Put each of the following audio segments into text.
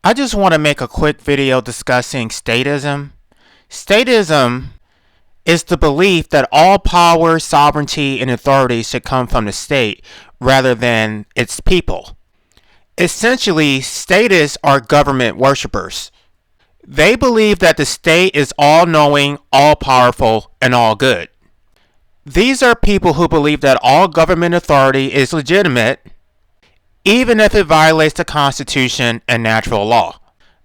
I just want to make a quick video discussing statism. Statism is the belief that all power, sovereignty, and authority should come from the state rather than its people. Essentially, statists are government worshippers. They believe that the state is all-knowing, all-powerful, and all-good. These are people who believe that all government authority is legitimate, even if it violates the Constitution and natural law.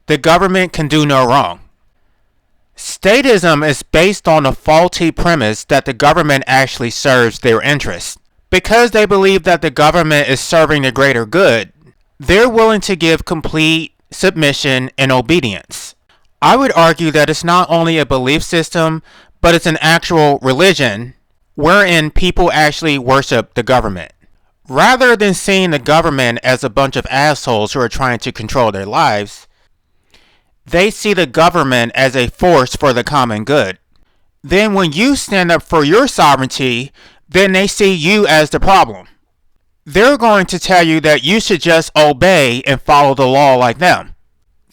The government can do no wrong. Statism is based on a faulty premise that the government actually serves their interests. Because they believe that the government is serving the greater good, they're willing to give complete submission and obedience. I would argue that it's not only a belief system, but it's an actual religion wherein people actually worship the government. Rather than seeing the government as a bunch of assholes who are trying to control their lives, they see the government as a force for the common good. Then when you stand up for your sovereignty, then they see you as the problem. They're going to tell you that you should just obey and follow the law like them.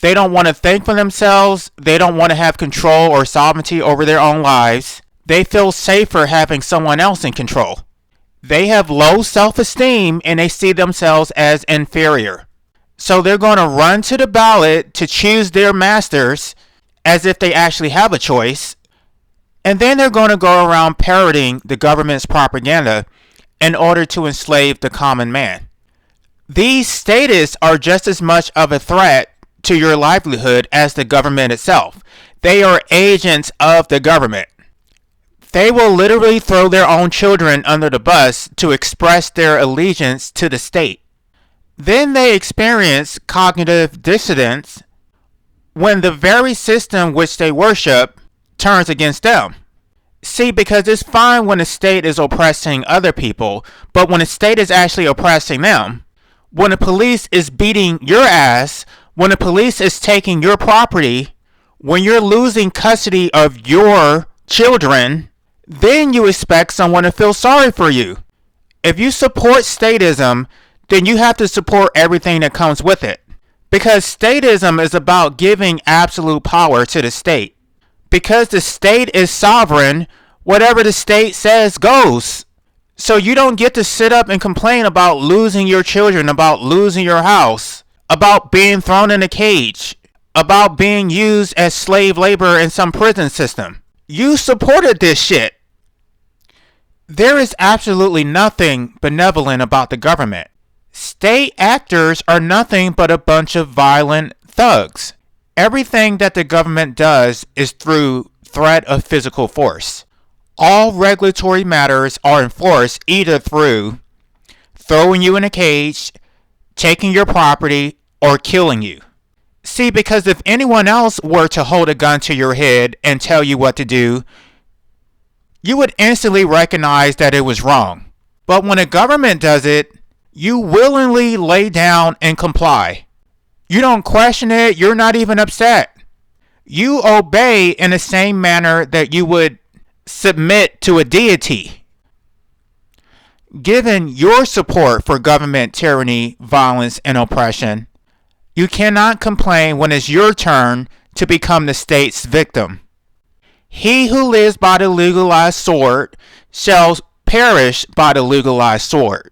They don't want to think for themselves. They don't want to have control or sovereignty over their own lives. They feel safer having someone else in control. They have low self-esteem and they see themselves as inferior. So they're going to run to the ballot to choose their masters as if they actually have a choice. And then they're going to go around parroting the government's propaganda in order to enslave the common man. These statists are just as much of a threat to your livelihood as the government itself. They are agents of the government. They will literally throw their own children under the bus to express their allegiance to the state. Then they experience cognitive dissonance when the very system which they worship turns against them. See, because it's fine when the state is oppressing other people, but when the state is actually oppressing them, when the police is beating your ass, when the police is taking your property, when you're losing custody of your children, then you expect someone to feel sorry for you. If you support statism, then you have to support everything that comes with it. Because statism is about giving absolute power to the state. Because the state is sovereign, whatever the state says goes. So you don't get to sit up and complain about losing your children, about losing your house, about being thrown in a cage, about being used as slave labor in some prison system. You supported this shit. There is absolutely nothing benevolent about the government. State actors are nothing but a bunch of violent thugs. Everything that the government does is through threat of physical force. All regulatory matters are enforced either through throwing you in a cage, taking your property, or killing you. See, because if anyone else were to hold a gun to your head and tell you what to do, you would instantly recognize that it was wrong. But when a government does it, you willingly lay down and comply. You don't question it. You're not even upset. You obey in the same manner that you would submit to a deity. Given your support for government tyranny, violence, and oppression, you cannot complain when it's your turn to become the state's victim. He who lives by the legalized sword shall perish by the legalized sword.